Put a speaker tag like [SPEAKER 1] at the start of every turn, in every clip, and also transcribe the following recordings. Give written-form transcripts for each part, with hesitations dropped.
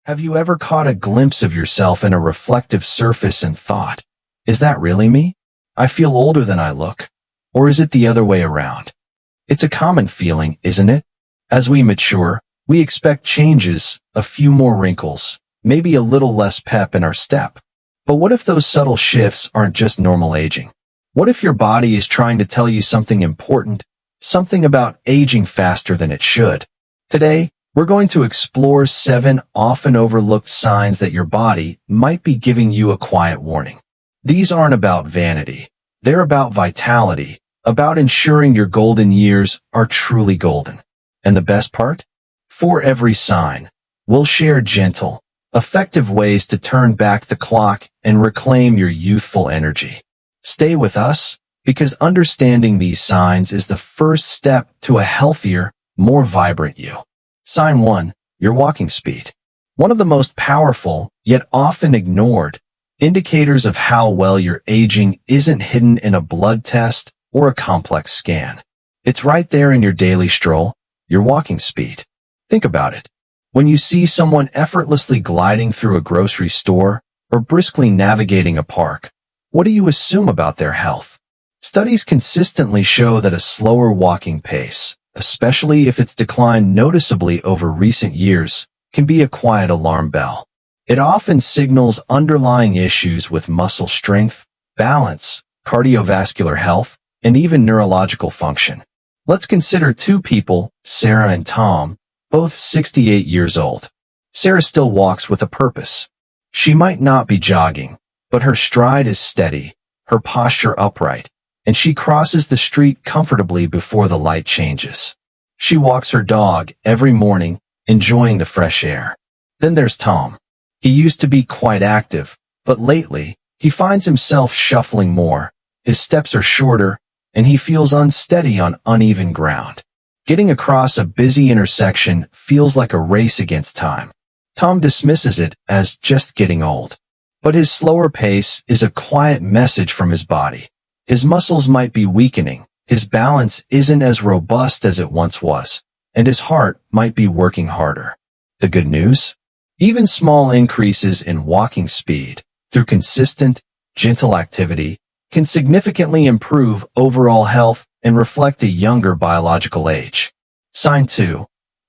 [SPEAKER 1] Have you ever caught a glimpse of yourself in a reflective surface and thought, is that really me? I feel older than I look. Or is it the other way around? It's a common feeling, isn't it? As we mature, we expect changes, a few more wrinkles, maybe a little less pep in our step. But what if those subtle shifts aren't just normal aging? What if your body is trying to tell you something important, something about aging faster than it should? Today, we're going to explore 7 often overlooked signs that your body might be giving you a quiet warning. These aren't about vanity. They're about vitality, about ensuring your golden years are truly golden. And the best part? For every sign, we'll share gentle, effective ways to turn back the clock and reclaim your youthful energy. Stay with us, because understanding these signs is the first step to a healthier, more vibrant you. Sign 1, your walking speed. One of the most powerful, yet often ignored, indicators of how well you're aging isn't hidden in a blood test or a complex scan. It's right there in your daily stroll, your walking speed. Think about it. When you see someone effortlessly gliding through a grocery store or briskly navigating a park, what do you assume about their health? Studies consistently show that a slower walking pace, especially if it's declined noticeably over recent years, can be a quiet alarm bell. It often signals underlying issues with muscle strength, balance, cardiovascular health, and even neurological function. Let's consider 2 people, Sarah and Tom, both 68 years old. Sarah still walks with a purpose. She might not be jogging, but her stride is steady, her posture upright, and she crosses the street comfortably before the light changes. She walks her dog every morning, enjoying the fresh air. Then there's Tom. He used to be quite active, but lately, he finds himself shuffling more. His steps are shorter, and he feels unsteady on uneven ground. Getting across a busy intersection feels like a race against time. Tom dismisses it as just getting old. But his slower pace is a quiet message from his body. His muscles might be weakening, his balance isn't as robust as it once was, and his heart might be working harder. The good news? Even small increases in walking speed, through consistent, gentle activity, can significantly improve overall health and reflect a younger biological age. Sign 2.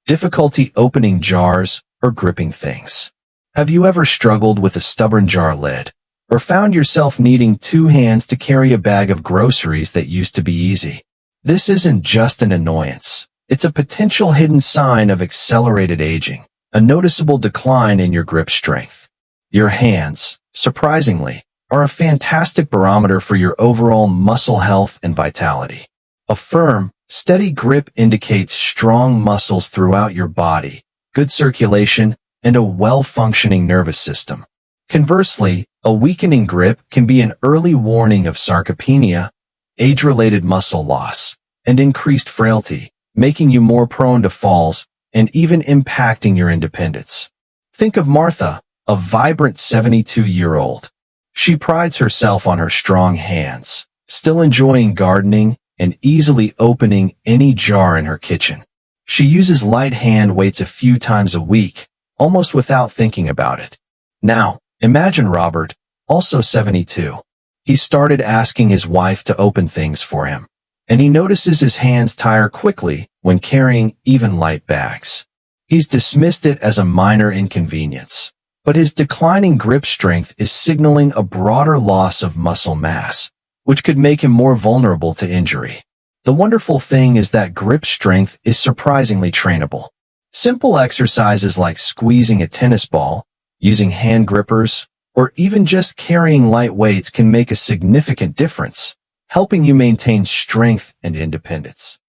[SPEAKER 1] Difficulty opening jars or gripping things. Have you ever struggled with a stubborn jar lid, or found yourself needing 2 hands to carry a bag of groceries that used to be easy? This isn't just an annoyance. It's a potential hidden sign of accelerated aging, a noticeable decline in your grip strength. Your hands, surprisingly, are a fantastic barometer for your overall muscle health and vitality. A firm, steady grip indicates strong muscles throughout your body, good circulation, and a well-functioning nervous system. Conversely, a weakening grip can be an early warning of sarcopenia, age-related muscle loss, and increased frailty, making you more prone to falls and even impacting your independence. Think of Martha, a vibrant 72-year-old. She prides herself on her strong hands, still enjoying gardening and easily opening any jar in her kitchen. She uses light hand weights a few times a week, almost without thinking about it. Now, imagine Robert, also 72. He started asking his wife to open things for him, and he notices his hands tire quickly when carrying even light bags. He's dismissed it as a minor inconvenience, but his declining grip strength is signaling a broader loss of muscle mass, which could make him more vulnerable to injury. The wonderful thing is that grip strength is surprisingly trainable. Simple exercises like squeezing a tennis ball, using hand grippers, or even just carrying light weights can make a significant difference, helping you maintain strength and independence.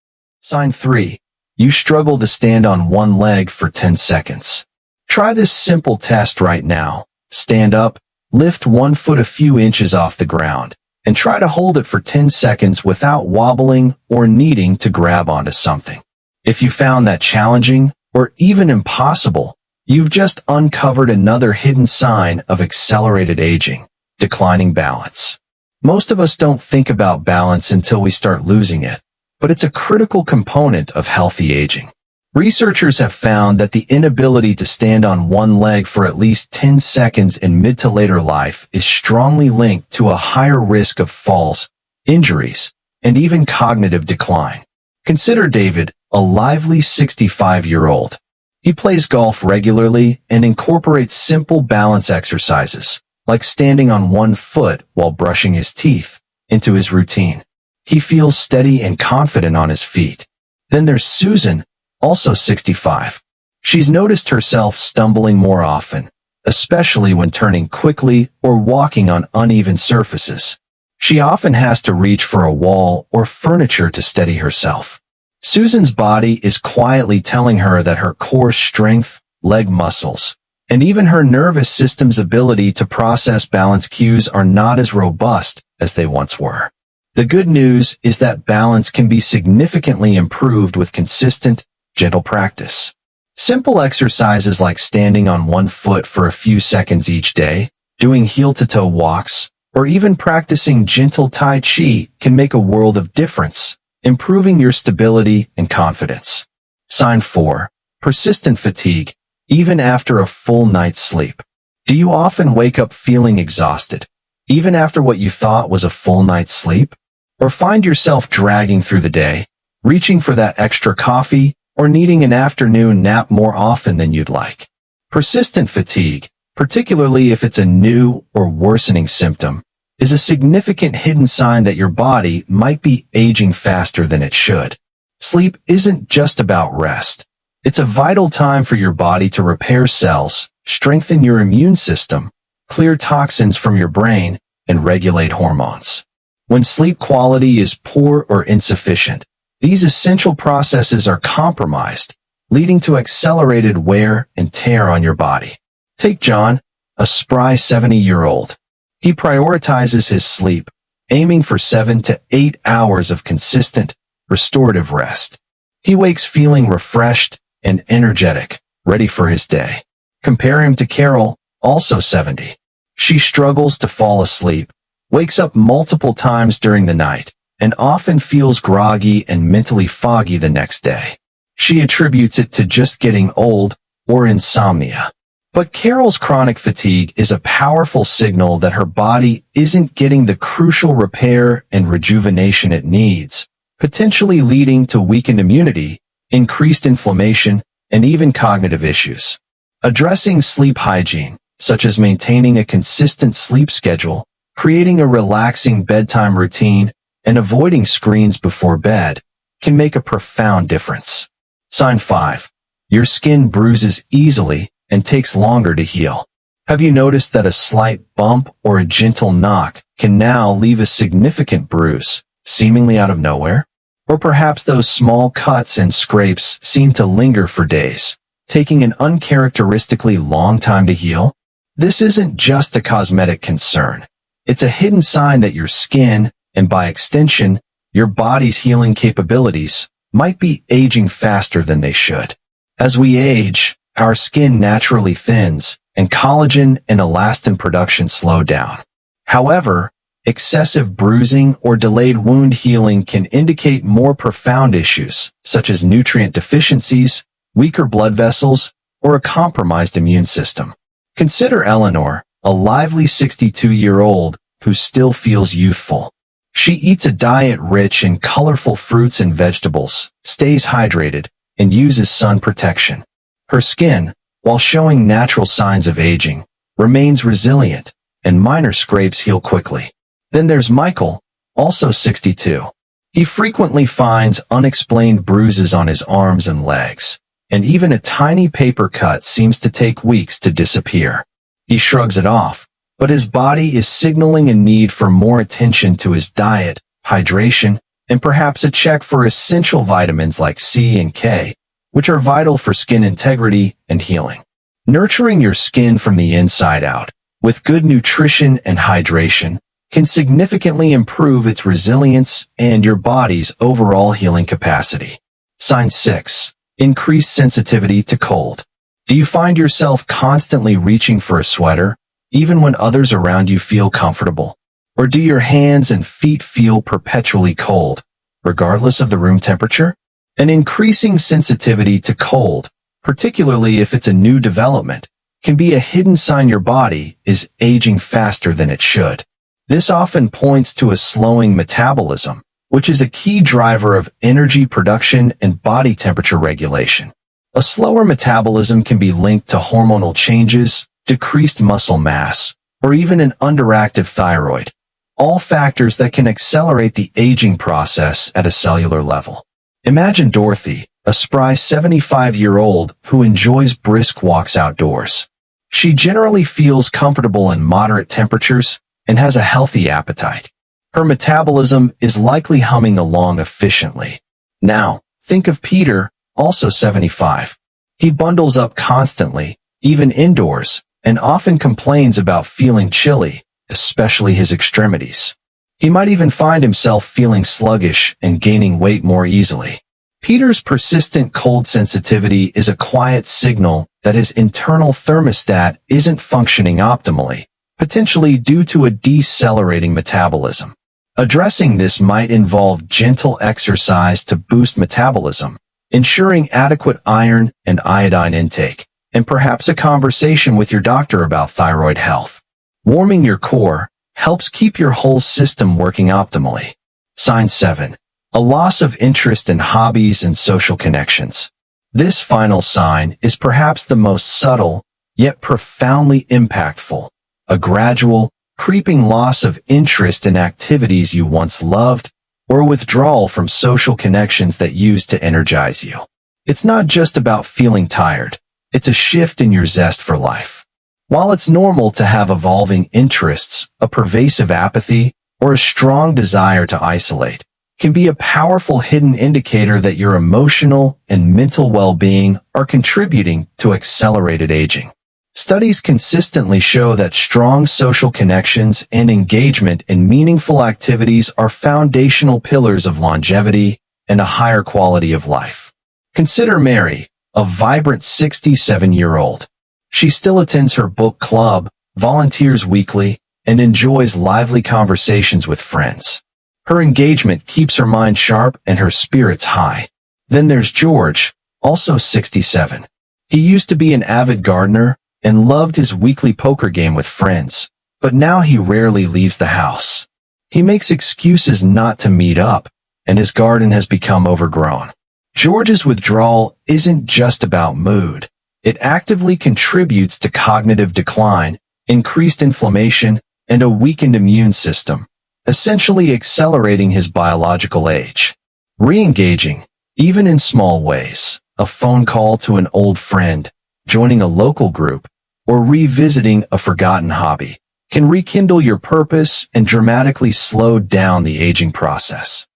[SPEAKER 1] Sign 3. You struggle to stand on one leg for 10 seconds. Try this simple test right now. Stand up, lift one foot a few inches off the ground, and try to hold it for 10 seconds without wobbling or needing to grab onto something. If you found that challenging, or even impossible, you've just uncovered another hidden sign of accelerated aging, declining balance. Most of us don't think about balance until we start losing it, but it's a critical component of healthy aging. Researchers have found that the inability to stand on one leg for at least 10 seconds in mid to later life is strongly linked to a higher risk of falls, injuries, and even cognitive decline. Consider David, a lively 65-year-old. He plays golf regularly and incorporates simple balance exercises, like standing on one foot while brushing his teeth, into his routine. He feels steady and confident on his feet. Then there's Susan, also 65. She's noticed herself stumbling more often, especially when turning quickly or walking on uneven surfaces. She often has to reach for a wall or furniture to steady herself. Susan's body is quietly telling her that her core strength, leg muscles, and even her nervous system's ability to process balance cues are not as robust as they once were. The good news is that balance can be significantly improved with consistent, gentle practice. Simple exercises like standing on one foot for a few seconds each day, doing heel-to-toe walks, or even practicing gentle Tai Chi can make a world of difference, improving your stability and confidence. Sign 4. Persistent fatigue, even after a full night's sleep. Do you often wake up feeling exhausted, even after what you thought was a full night's sleep? Or find yourself dragging through the day, reaching for that extra coffee, or needing an afternoon nap more often than you'd like? Persistent fatigue, particularly if it's a new or worsening symptom, is a significant hidden sign that your body might be aging faster than it should. Sleep isn't just about rest. It's a vital time for your body to repair cells, strengthen your immune system, clear toxins from your brain, and regulate hormones. When sleep quality is poor or insufficient, these essential processes are compromised, leading to accelerated wear and tear on your body. Take John, a spry 70-year-old. He prioritizes his sleep, aiming for 7 to 8 hours of consistent, restorative rest. He wakes feeling refreshed and energetic, ready for his day. Compare him to Carol, also 70. She struggles to fall asleep, wakes up multiple times during the night, and often feels groggy and mentally foggy the next day. She attributes it to just getting old or insomnia. But Carol's chronic fatigue is a powerful signal that her body isn't getting the crucial repair and rejuvenation it needs, potentially leading to weakened immunity, increased inflammation, and even cognitive issues. Addressing sleep hygiene, such as maintaining a consistent sleep schedule, creating a relaxing bedtime routine, and avoiding screens before bed, can make a profound difference. Sign 5. Your skin bruises easily and takes longer to heal. Have you noticed that a slight bump or a gentle knock can now leave a significant bruise, seemingly out of nowhere? Or perhaps those small cuts and scrapes seem to linger for days, taking an uncharacteristically long time to heal? This isn't just a cosmetic concern. It's a hidden sign that your skin, and by extension, your body's healing capabilities, might be aging faster than they should. As we age, our skin naturally thins, and collagen and elastin production slow down. However, excessive bruising or delayed wound healing can indicate more profound issues, such as nutrient deficiencies, weaker blood vessels, or a compromised immune system. Consider Eleanor, a lively 62-year-old who still feels youthful. She eats a diet rich in colorful fruits and vegetables, stays hydrated, and uses sun protection. Her skin, while showing natural signs of aging, remains resilient, and minor scrapes heal quickly. Then there's Michael, also 62. He frequently finds unexplained bruises on his arms and legs, and even a tiny paper cut seems to take weeks to disappear. He shrugs it off, but his body is signaling a need for more attention to his diet, hydration, and perhaps a check for essential vitamins like C and K, which are vital for skin integrity and healing. Nurturing your skin from the inside out, with good nutrition and hydration, can significantly improve its resilience and your body's overall healing capacity. Sign 6. Increased sensitivity to cold. Do you find yourself constantly reaching for a sweater, even when others around you feel comfortable? Or do your hands and feet feel perpetually cold, regardless of the room temperature? An increasing sensitivity to cold, particularly if it's a new development, can be a hidden sign your body is aging faster than it should. This often points to a slowing metabolism, which is a key driver of energy production and body temperature regulation. A slower metabolism can be linked to hormonal changes, decreased muscle mass, or even an underactive thyroid, all factors that can accelerate the aging process at a cellular level. Imagine Dorothy, a spry 75-year-old who enjoys brisk walks outdoors. She generally feels comfortable in moderate temperatures and has a healthy appetite. Her metabolism is likely humming along efficiently. Now, think of Peter, also 75. He bundles up constantly, even indoors, and often complains about feeling chilly, especially his extremities. He might even find himself feeling sluggish and gaining weight more easily. Peter's persistent cold sensitivity is a quiet signal that his internal thermostat isn't functioning optimally, potentially due to a decelerating metabolism. Addressing this might involve gentle exercise to boost metabolism, ensuring adequate iron and iodine intake, and perhaps a conversation with your doctor about thyroid health. Warming your core helps keep your whole system working optimally. Sign 7. A loss of interest in hobbies and social connections. This final sign is perhaps the most subtle, yet profoundly impactful. A gradual, creeping loss of interest in activities you once loved, or withdrawal from social connections that used to energize you. It's not just about feeling tired. It's a shift in your zest for life. While it's normal to have evolving interests, a pervasive apathy, or a strong desire to isolate can be a powerful hidden indicator that your emotional and mental well-being are contributing to accelerated aging. Studies consistently show that strong social connections and engagement in meaningful activities are foundational pillars of longevity and a higher quality of life. Consider Mary, a vibrant 67-year-old. She still attends her book club, volunteers weekly, and enjoys lively conversations with friends. Her engagement keeps her mind sharp and her spirits high. Then there's George, also 67. He used to be an avid gardener and loved his weekly poker game with friends, but now he rarely leaves the house. He makes excuses not to meet up, and his garden has become overgrown. George's withdrawal isn't just about mood. It actively contributes to cognitive decline, increased inflammation, and a weakened immune system, essentially accelerating his biological age. Re-engaging, even in small ways, a phone call to an old friend, joining a local group, or revisiting a forgotten hobby, can rekindle your purpose and dramatically slow down the aging process.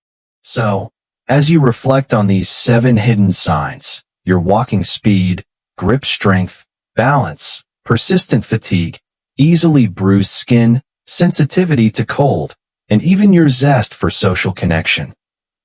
[SPEAKER 1] So, as you reflect on these 7 hidden signs, your walking speed, grip strength, balance, persistent fatigue, easily bruised skin, sensitivity to cold, and even your zest for social connection.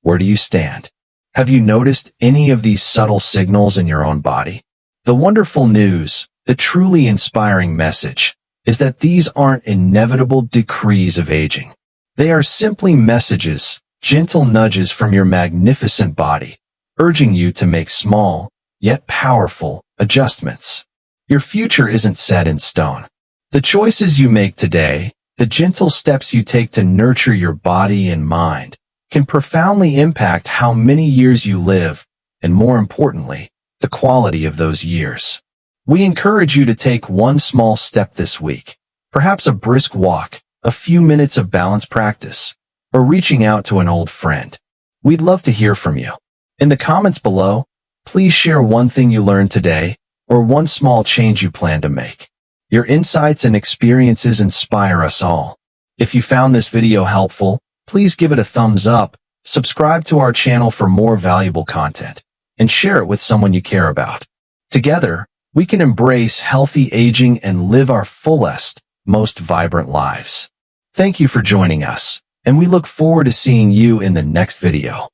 [SPEAKER 1] Where do you stand? Have you noticed any of these subtle signals in your own body? The wonderful news, the truly inspiring message, is that these aren't inevitable decrees of aging. They are simply messages, gentle nudges from your magnificent body, urging you to make small, yet powerful, adjustments. Your future isn't set in stone. The choices you make today, the gentle steps you take to nurture your body and mind, can profoundly impact how many years you live, and more importantly, the quality of those years. We encourage you to take one small step this week, perhaps a brisk walk, a few minutes of balance practice, or reaching out to an old friend. We'd love to hear from you. In the comments below, please share one thing you learned today, or one small change you plan to make. Your insights and experiences inspire us all. If you found this video helpful, please give it a thumbs up, subscribe to our channel for more valuable content, and share it with someone you care about. Together, we can embrace healthy aging and live our fullest, most vibrant lives. Thank you for joining us, and we look forward to seeing you in the next video.